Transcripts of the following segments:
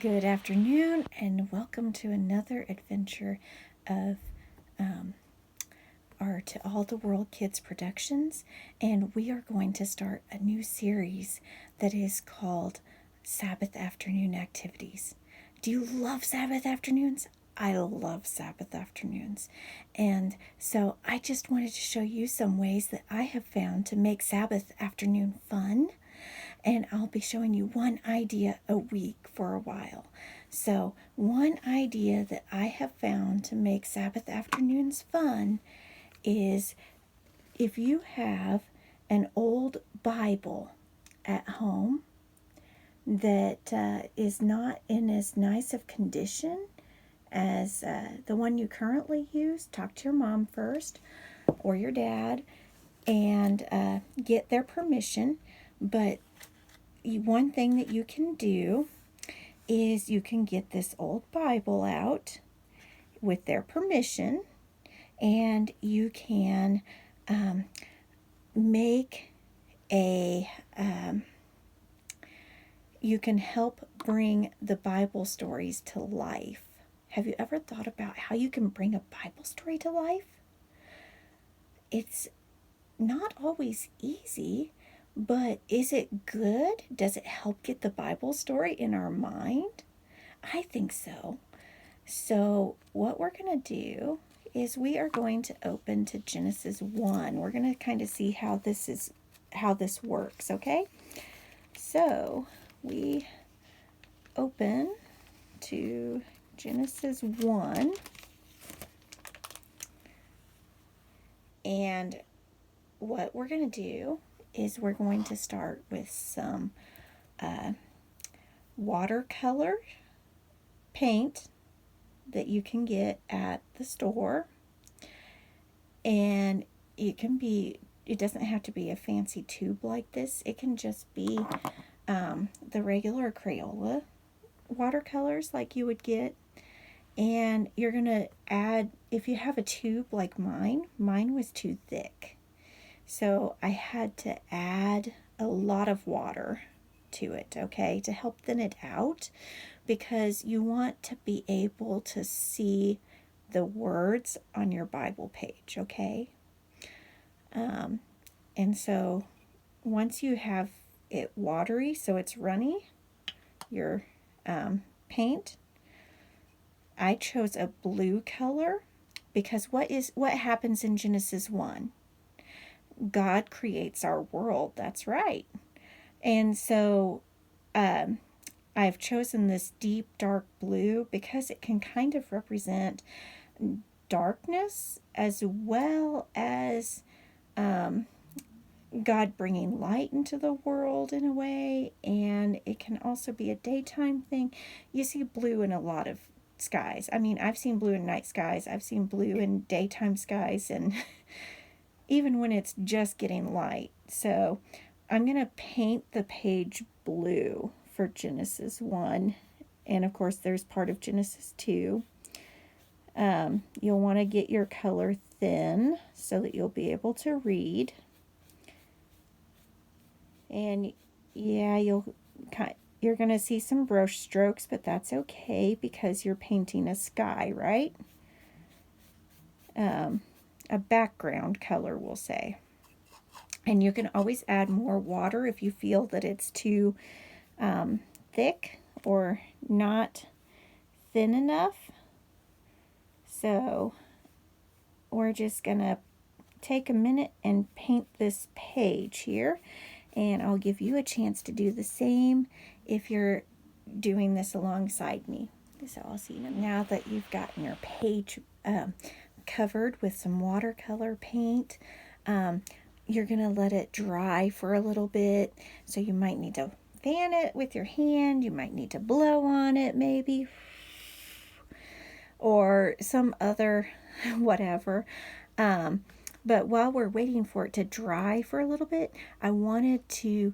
Good afternoon, and welcome to another adventure of our To All the World Kids Productions. And we are going to start a new series that is called Sabbath Afternoon Activities. Do you love Sabbath afternoons? I love Sabbath afternoons. And so I just wanted to show you some ways that I have found to make Sabbath afternoon fun, and I'll be showing you one idea a week for a while. So, one idea that I have found to make Sabbath afternoons fun is if you have an old Bible at home that is not in as nice of condition as the one you currently use, talk to your mom first or your dad and get their permission. But one thing that you can do is you can get this old Bible out with their permission, and you can make a you can help bring the Bible stories to life. Have you ever thought about how you can bring a Bible story to life? It's not always easy, but is it good? Does it help get the Bible story in our mind? I think so. So what we're going to do is we are going to open to Genesis 1. We're going to kind of see how this works, okay? So we open to Genesis 1, and what we're going to do is we're going to start with some watercolor paint that you can get at the store. And it doesn't have to be a fancy tube like this. It can just be the regular Crayola watercolors like you would get. And you're going to add, if you have a tube like mine was too thick. So I had to add a lot of water to it, okay, to help thin it out, because you want to be able to see the words on your Bible page, okay? And so once you have it watery, so it's runny, your paint, I chose a blue color because what happens in Genesis 1? God creates our world, that's right. And so I've chosen this deep dark blue because it can kind of represent darkness as well as God bringing light into the world in a way, and it can also be a daytime thing. You see blue in a lot of skies. I mean, I've seen blue in night skies, I've seen blue in daytime skies, and even when it's just getting light. So I'm going to paint the page blue for Genesis 1, and of course there's part of Genesis 2. You'll want to get your color thin so that you'll be able to read. And yeah, you're going to see some brush strokes, but that's okay because you're painting a sky, right? A background color, we'll say. And you can always add more water if you feel that it's too thick or not thin enough. So we're just going to take a minute and paint this page here. And I'll give you a chance to do the same if you're doing this alongside me. So I'll see you now that you've gotten your page covered with some watercolor paint. You're going to let it dry for a little bit. So you might need to fan it with your hand. You might need to blow on it maybe. Or some other whatever. But while we're waiting for it to dry for a little bit, I wanted to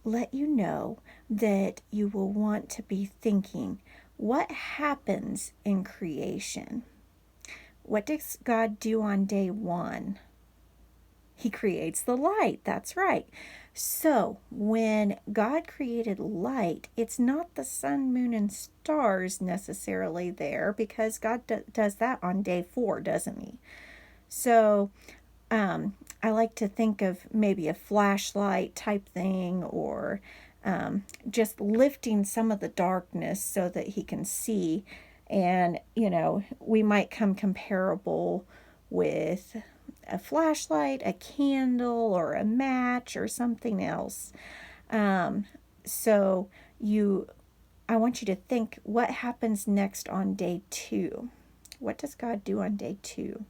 let you know that you will want to be thinking, what happens in creation? What does God do on day 1? He creates the light. That's right. So when God created light, it's not the sun, moon, and stars necessarily there, because God does that on day 4, doesn't he? So I like to think of maybe a flashlight type thing, or just lifting some of the darkness so that he can see. And, we might come comparable with a flashlight, a candle, or a match, or something else. So I want you to think, what happens next on day 2? What does God do on day 2?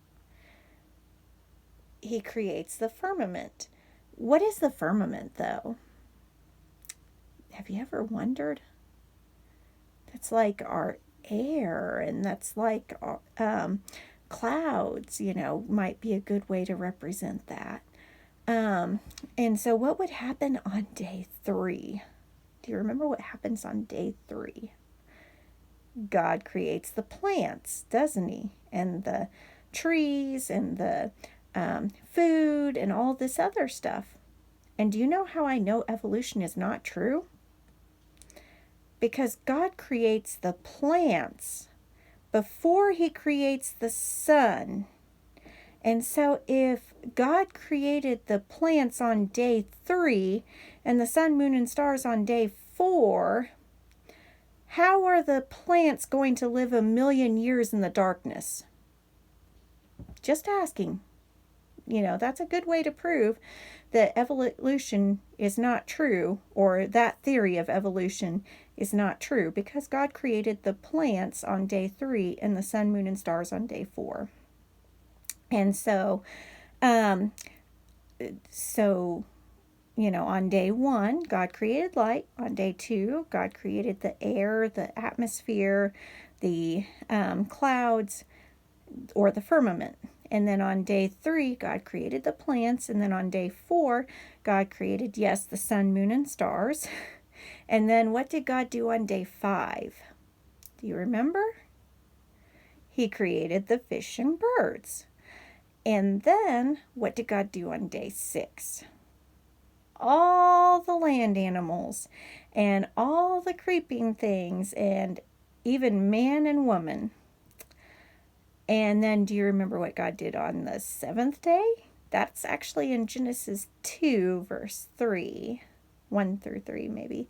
He creates the firmament. What is the firmament, though? Have you ever wondered? That's like our air, and that's like clouds, might be a good way to represent that. And so what would happen on day 3? Do you remember what happens on day 3? God creates the plants, doesn't he? And the trees, and the food, and all this other stuff. And do you know how I know evolution is not true? Because God creates the plants before he creates the sun. And so if God created the plants on day 3 and the sun, moon, and stars on day 4, how are the plants going to live 1,000,000 years in the darkness? Just asking. That's a good way to prove that evolution is not true, or that theory of evolution is not true, because God created the plants on day 3 and the sun, moon, and stars on day 4. And so, on day 1, God created light. On day 2, God created the air, the atmosphere, the clouds, or the firmament. And then on day 3, God created the plants. And then on day 4, God created, yes, the sun, moon, and stars. And then what did God do on day 5? Do you remember? He created the fish and birds. And then what did God do on day 6? All the land animals and all the creeping things, and even man and woman. And then do you remember what God did on the 7th day? That's actually in Genesis 2, verse 3. 1 through 3, maybe.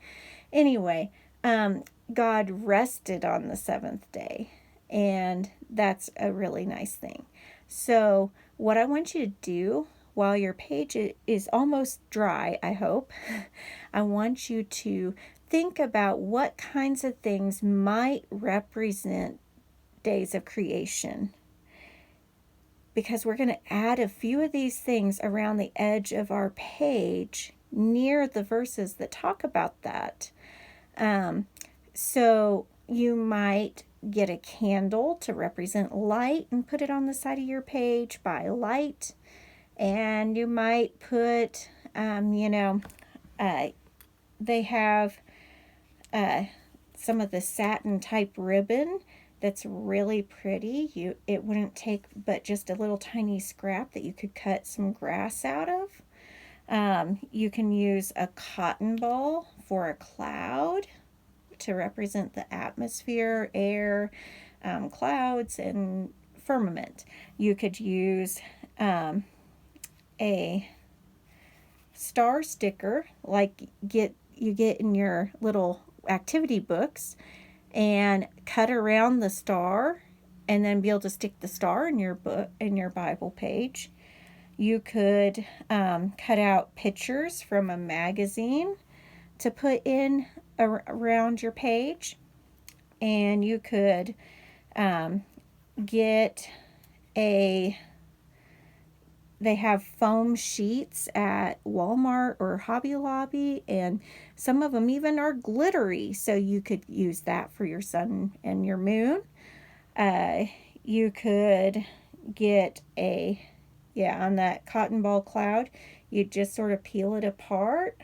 Anyway, God rested on the 7th day. And that's a really nice thing. So what I want you to do while your page is almost dry, I hope, I want you to think about what kinds of things might represent days of creation, because we're going to add a few of these things around the edge of our page near the verses that talk about that. So you might get a candle to represent light and put it on the side of your page by light. And you might put, they have some of the satin type ribbon that's really pretty. It wouldn't take but just a little tiny scrap that you could cut some grass out of. You can use a cotton ball for a cloud to represent the atmosphere, air, clouds, and firmament. You could use a star sticker like you get in your little activity books, and cut around the star, and then be able to stick the star in your book, in your Bible page. You could cut out pictures from a magazine to put in around your page, and you could get they have foam sheets at Walmart or Hobby Lobby, and some of them even are glittery, so you could use that for your sun and your moon. You could get on that cotton ball cloud, you just sort of peel it apart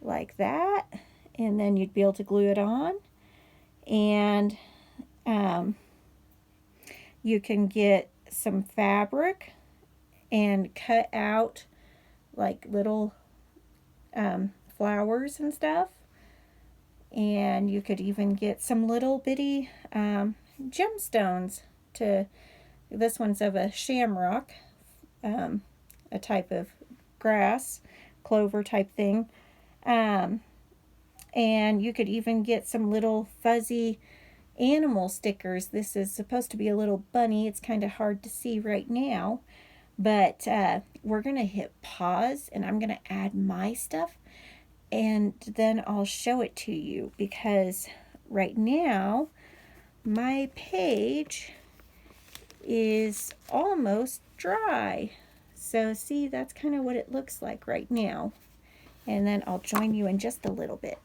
like that, and then you'd be able to glue it on. And you can get some fabric and cut out like little flowers and stuff. And you could even get some little bitty gemstones to, this one's of a shamrock, a type of grass, clover type thing. And you could even get some little fuzzy animal stickers. This is supposed to be a little bunny. It's kind of hard to see right now, but we're going to hit pause and I'm going to add my stuff and then I'll show it to you, because right now my page is almost dry. So see, that's kind of what it looks like right now. And then I'll join you in just a little bit.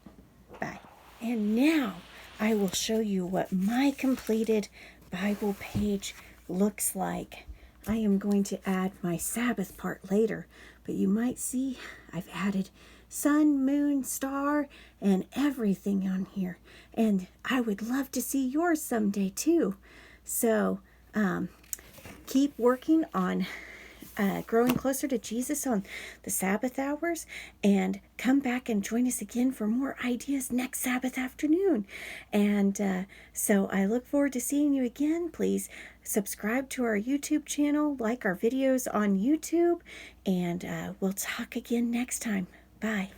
Bye. And now I will show you what my completed Bible page looks like. I am going to add my Sabbath part later, but you might see I've added sun, moon, star, and everything on here. And I would love to see yours someday too. So keep working on growing closer to Jesus on the Sabbath hours, and come back and join us again for more ideas next Sabbath afternoon. And so I look forward to seeing you again. Please subscribe to our YouTube channel, like our videos on YouTube, and we'll talk again next time. Bye.